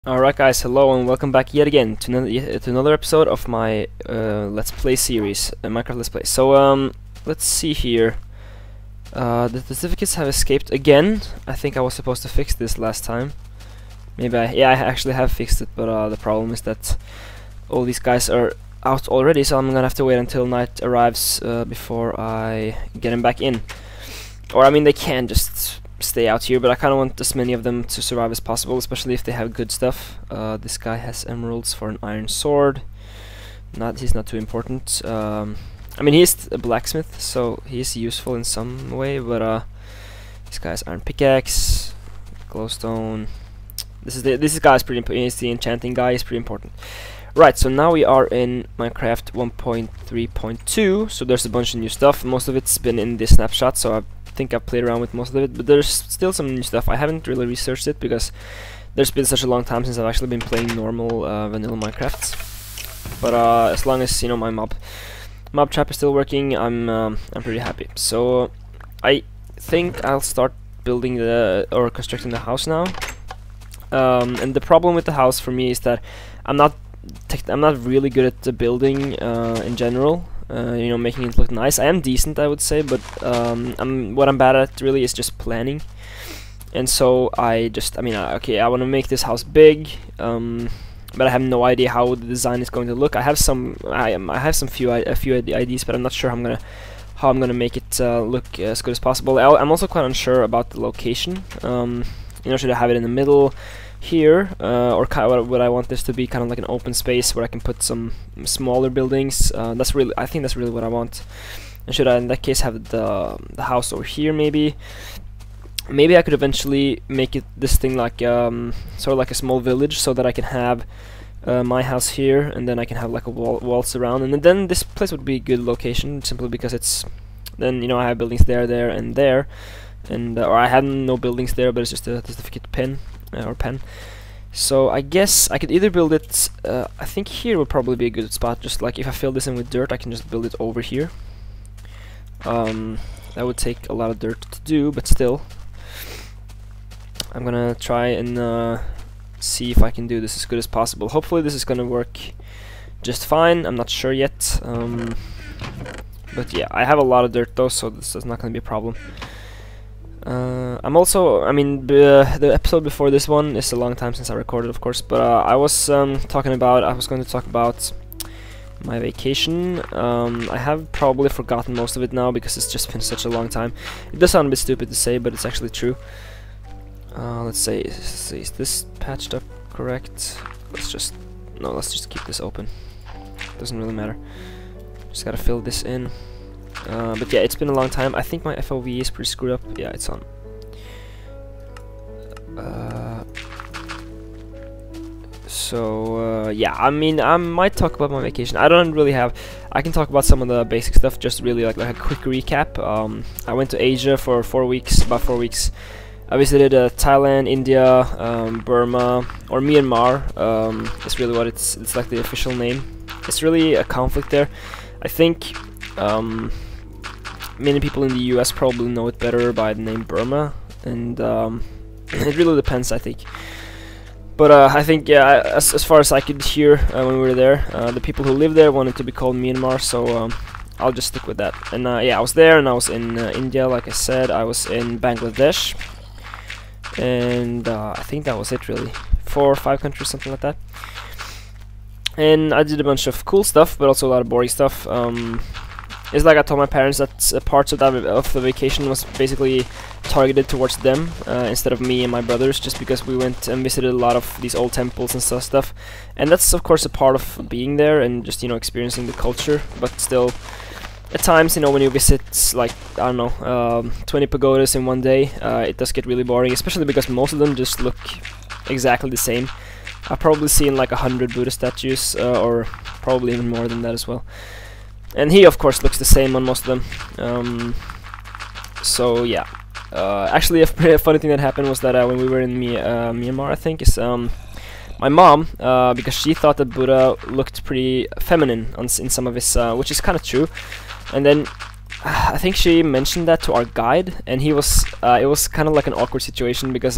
Alright guys, hello and welcome back yet again to another episode of my Let's Play series, Minecraft Let's Play. So, let's see here. The certificates have escaped again. I think I was supposed to fix this last time. Maybe I actually have fixed it, but the problem is that all these guys are out already, so I'm gonna have to wait until night arrives before I get them back in. Or, I mean, they can just stay out here, but I kind of want as many of them to survive as possible, especially if they have good stuff. This guy has emeralds for an iron sword. He's not too important. I mean, he's a blacksmith, so he's useful in some way, but this guy's iron pickaxe, glowstone. This guy's pretty important. He's the enchanting guy. He's pretty important. Right, so now we are in Minecraft 1.3.2, so there's a bunch of new stuff. Most of it's been in this snapshot, so I think I've played around with most of it, but there's still some new stuff. I haven't really researched it because there's been such a long time since I've actually been playing normal vanilla Minecraft. But as long as my mob trap is still working, I'm pretty happy. So I think I'll start building or constructing the house now. And the problem with the house for me is that I'm not really good at the building in general. Making it look nice. I am decent, I would say, but what I'm bad at really is just planning. And so okay, I want to make this house big, but I have no idea how the design is going to look. I have a few ideas, but I'm not sure how I'm gonna make it look as good as possible. I'm also quite unsure about the location. Should I have it in the middle here, or would I want this to be kind of like an open space where I can put some smaller buildings? I think that's really what I want. And should I in that case have the house over here? Maybe I could eventually make this thing like sort of like a small village, so that I can have my house here, and then I can have like a walls around, and then this place would be a good location simply because it's then I have buildings there, and there, and or I have no buildings there, but it's just a certificate pen. Or pen. So I guess I could either build it, I think here would probably be a good spot. Just like if I fill this in with dirt, I can just build it over here. That would take a lot of dirt to do, but still I'm gonna try and see if I can do this as good as possible. Hopefully this is gonna work just fine. I'm not sure yet, but yeah, I have a lot of dirt though, so this is not gonna be a problem. The episode before this one is a long time since I recorded, of course, but I was going to talk about my vacation. I have probably forgotten most of it now because it's just been such a long time. It does sound a bit stupid to say, but it's actually true. Let's see, is this patched up correct? Let's just keep this open. Doesn't really matter. Just gotta fill this in. But yeah, it's been a long time. I think my FOV is pretty screwed up. Yeah, it's on. Yeah, I mean, I might talk about my vacation. I don't really have. I can talk about some of the basic stuff, just really like a quick recap. I went to Asia for about 4 weeks. I visited Thailand, India, Burma, or Myanmar. It's really what it's like the official name. It's really a conflict there. I think many people in the US probably know it better by the name Burma, and it really depends, I think. But I think, yeah, as far as I could hear when we were there, the people who live there wanted to be called Myanmar, so I'll just stick with that. And yeah, I was there, and I was in India, like I said. I was in Bangladesh, and I think that was it, really. 4 or 5 countries, something like that. And I did a bunch of cool stuff, but also a lot of boring stuff. It's like I told my parents that parts of the vacation was basically targeted towards them instead of me and my brothers, just because we went and visited a lot of these old temples and stuff. And that's of course a part of being there and just experiencing the culture. But still, at times when you visit like, I don't know, 20 pagodas in one day, it does get really boring, especially because most of them just look exactly the same. I've probably seen like 100 Buddha statues, or probably even more than that as well. And he, of course, looks the same on most of them. So yeah. Actually, a funny thing that happened was that when we were in Myanmar, I think, is my mom, because she thought that Buddha looked pretty feminine in some of his, which is kind of true. And then I think she mentioned that to our guide, and he was. It was kind of like an awkward situation because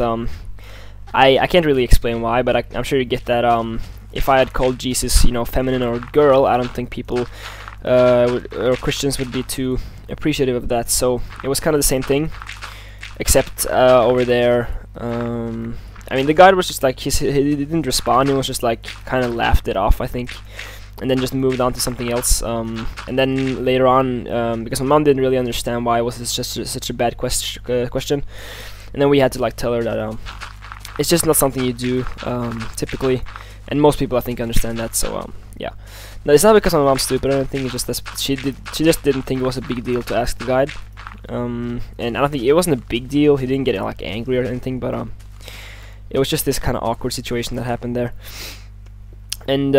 I can't really explain why, but I'm sure you get that. If I had called Jesus, you know, feminine or girl, I don't think people or Christians would be too appreciative of that. So it was kind of the same thing, except over there. I mean, the guy was just like he didn't respond. He was just like kind of laughed it off, I think, and then just moved on to something else. And then later on, because my mom didn't really understand why it was just such a bad question, and then we had to like tell her that it's just not something you do typically, and most people I think understand that. So yeah, no, it's not because my mom's stupid or anything. It's just that she just didn't think it was a big deal to ask the guide, and I don't think it wasn't a big deal. He didn't get like angry or anything, but it was just this kind of awkward situation that happened there. And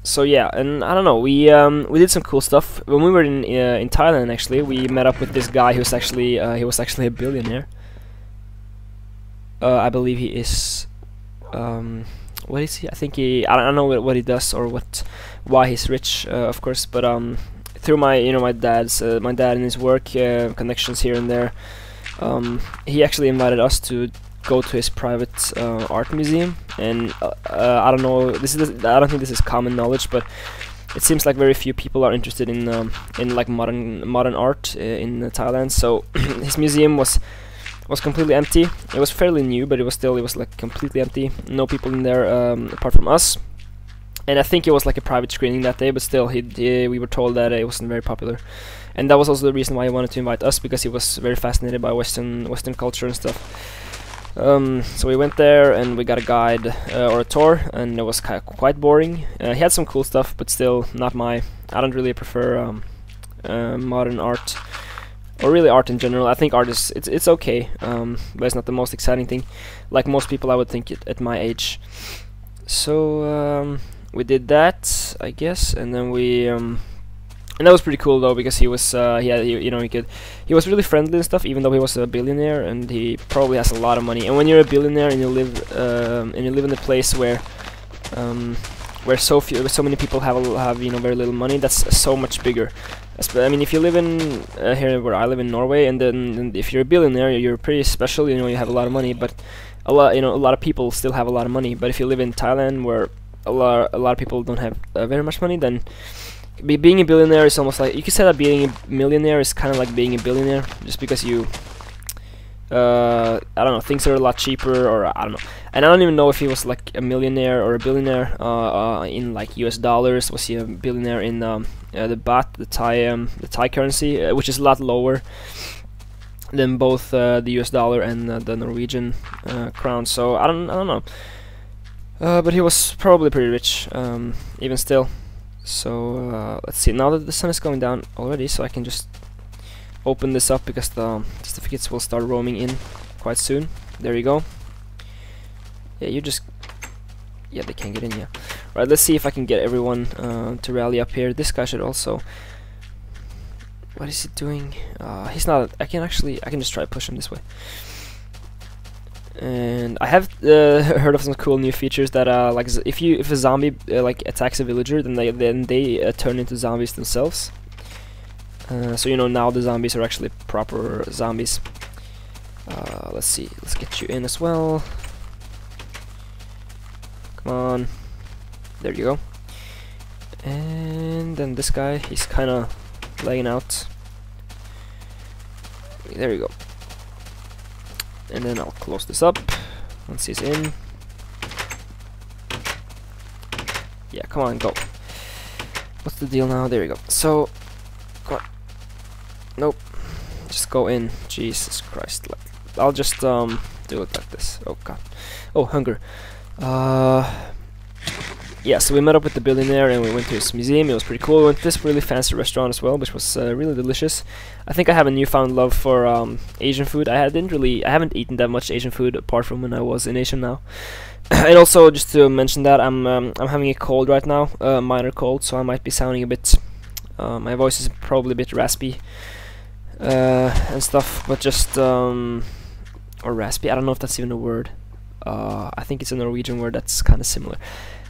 so yeah, and I don't know, we did some cool stuff when we were in Thailand. Actually, we met up with this guy who was actually a billionaire. I believe he is. What is he? I think I don't know what he does or why he's rich, of course. But through my dad and his work connections here and there, he actually invited us to go to his private art museum. And I don't know. I don't think this is common knowledge, but it seems like very few people are interested in like modern art in Thailand. So his museum was completely empty. It was fairly new, but it was like completely empty. No people in there apart from us. And I think it was like a private screening that day, but still, we were told that it wasn't very popular. And that was also the reason why he wanted to invite us, because he was very fascinated by Western culture and stuff. So we went there and we got a guide or a tour, and it was quite boring. He had some cool stuff, but still not I don't really prefer modern art, or really art in general. I think art is it's okay, but it's not the most exciting thing, like most people I would think at my age. So we did that, I guess, and then we and that was pretty cool though, because he was he was really friendly and stuff, even though he was a billionaire, and he probably has a lot of money. And when you're a billionaire and you live in a place where so many people have very little money, that's so much bigger. I mean, if you live in here where I live in Norway, and then if you're a billionaire, you're pretty special. You have a lot of money, but a lot of people still have a lot of money. But if you live in Thailand, where a lot of people don't have very much money, then being a billionaire is almost like, you could say that being a millionaire is kind of like being a billionaire, just because you I don't know, things are a lot cheaper, or I don't know. And I don't even know if he was like a millionaire or a billionaire in like US dollars. Was he a billionaire in the baht, the Thai currency, which is a lot lower than both the US dollar and the Norwegian crown. So I don't know. But he was probably pretty rich, even still. So let's see. Now that the sun is going down already, so I can just open this up, because the certificates will start roaming in quite soon. There you go. Yeah, they can't get in. Yeah. Right. Let's see if I can get everyone to rally up here. This guy should also. What is he doing? He's not. I can just try to push him this way. And I have heard of some cool new features that like if a zombie like attacks a villager, then they turn into zombies themselves. So now the zombies are actually proper zombies. Let's see. Let's get you in as well. Come on. There you go. And then this guy, he's kind of laying out. There you go. And then I'll close this up once he's in. Yeah, come on, go. What's the deal now? There you go. So, come on. Nope. Just go in. Jesus Christ. I'll just do it like this. Oh god. Oh, hunger. Yeah, so we met up with the billionaire and we went to his museum. It was pretty cool. We went to this really fancy restaurant as well, which was really delicious. I think I have a newfound love for Asian food. I haven't eaten that much Asian food apart from when I was in Asia now. And also, just to mention that I'm having a cold right now, minor cold, so I might be sounding a bit. My voice is probably a bit raspy and stuff, but just or raspy. I don't know if that's even a word. I think it's a Norwegian word that's kind of similar.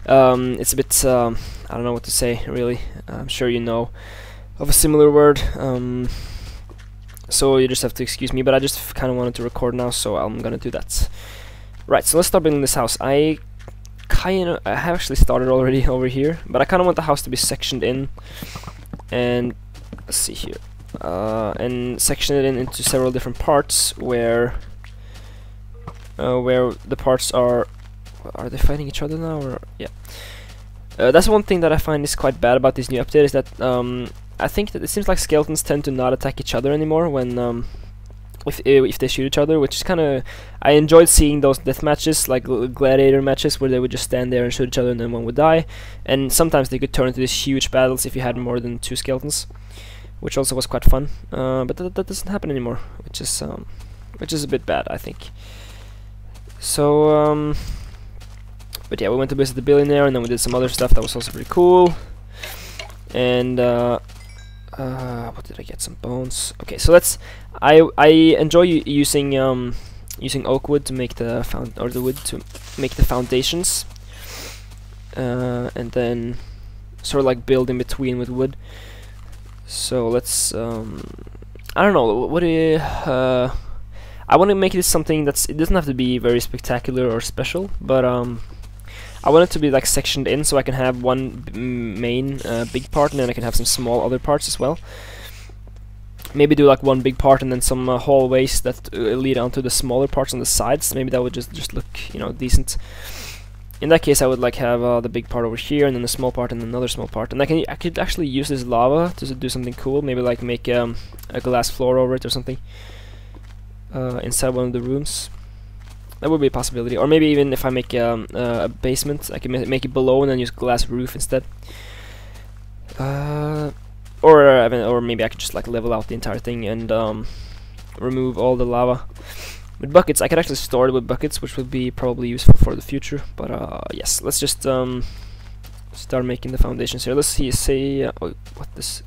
It's a bit, I don't know what to say, really. I'm sure you know of a similar word. So you just have to excuse me, but I just kind of wanted to record now, so I'm gonna do that. Right, so let's start building this house. I have actually started already over here, but I kind of want the house to be sectioned in, and let's see here, and section it in into several different parts where the parts are they fighting each other now, or yeah. That's one thing that I find is quite bad about this new update, is that I think that it seems like skeletons tend to not attack each other anymore when if they shoot each other, which is kind of... I enjoyed seeing those death matches, like gladiator matches, where they would just stand there and shoot each other and then one would die, and sometimes they could turn into these huge battles if you had more than 2 skeletons, which also was quite fun, but that doesn't happen anymore, which is a bit bad, I think. So but yeah, we went to visit the billionaire, and then we did some other stuff that was also pretty cool. And what did I get? Some bones. Okay, so let's. I enjoy using oak wood to make the wood to make the foundations, and then sort of like build in between with wood. So let's. I don't know. What do you? I want to make this something that's. It doesn't have to be very spectacular or special, but I want it to be like sectioned in, so I can have one main big part, and then I can have some small other parts as well. Maybe do like one big part and then some hallways that lead onto the smaller parts on the sides. Maybe that would just look, you know, decent. In that case, I would like have the big part over here, and then a small part, and another small part. And I could actually use this lava to do something cool. Maybe like make a glass floor over it or something inside one of the rooms. That would be a possibility. Or maybe even if I make a basement, I can make it below and then use glass roof instead. Or maybe I could just like level out the entire thing and remove all the lava. With buckets, I could actually store it with buckets, which would be probably useful for the future. But yes, let's just start making the foundations here. Let's see. Oh, what this?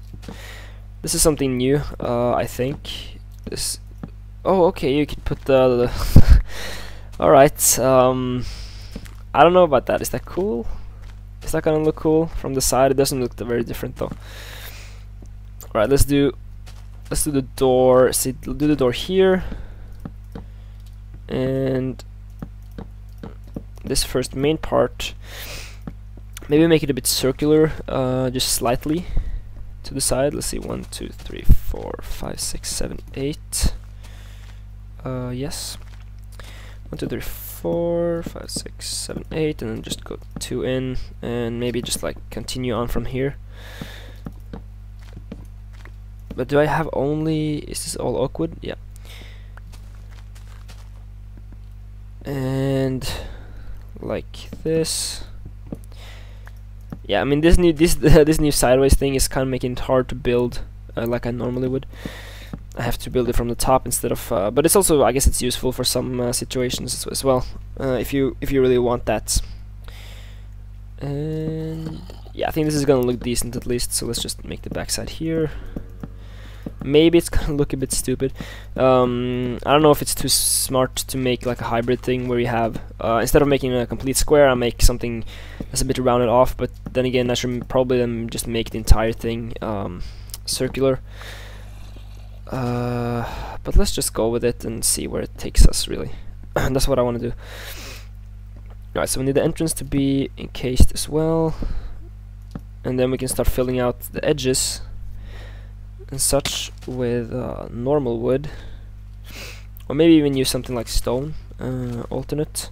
This is something new. I think this. Oh, okay. You could put the all right. I don't know about that. Is that cool? Is that gonna look cool from the side? It doesn't look very different though. All right. Let's do the door. See, do the door here. And this first main part, maybe make it a bit circular, just slightly to the side. Let's see, 1, 2, 3, 4, 5, 6, 7, 8. Yes, 1, 2, 3, 4, 5, 6, 7, 8, and then just go 2 in, and maybe just like continue on from here. But do I have only? Is this all oak wood? Yeah. And like this. Yeah, I mean this new sideways thing is kind of making it hard to build like I normally would. I have to build it from the top instead of but it's also, I guess it's useful for some situations as well, if you really want that. And yeah, I think this is gonna look decent at least, so let's just make the backside here. Maybe it's gonna look a bit stupid. I don't know if it's too smart to make like a hybrid thing where you have instead of making a complete square, I make something that's a bit rounded off. But then again, I should probably then just make the entire thing circular. But let's just go with it and see where it takes us. Really, that's what I want to do. Alright, so we need the entrance to be encased as well, and then we can start filling out the edges and such with normal wood, or maybe even use something like stone alternate.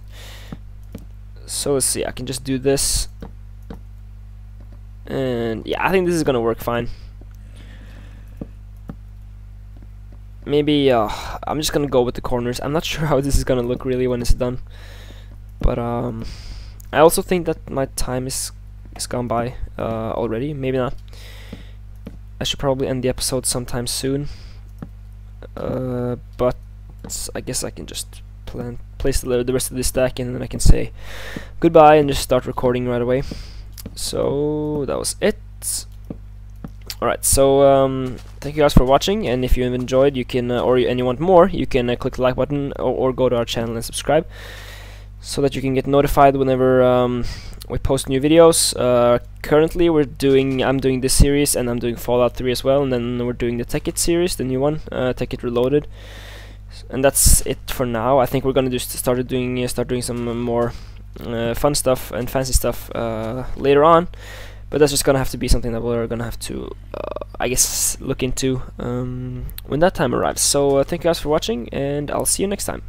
So let's see, I can just do this, and yeah, I think this is gonna work fine. Maybe I'm just gonna go with the corners. I'm not sure how this is gonna look really when it's done, but I also think that my time is gone by already. Maybe not. I should probably end the episode sometime soon, but I guess I can just place the rest of this stack in, and then I can say goodbye and just start recording right away. So that was it. Alright, so thank you guys for watching, and if you have enjoyed, you can and you want more, you can click the like button or go to our channel and subscribe, so that you can get notified whenever we post new videos. Currently I'm doing this series, and I'm doing Fallout 3 as well, and then we're doing the Tech It series, the new one, Tech It Reloaded. And that's it for now. I think we're gonna start doing some more fun stuff and fancy stuff later on, but that's just gonna have to be something that we're gonna have to I guess look into when that time arrives. So thank you guys for watching, and I'll see you next time.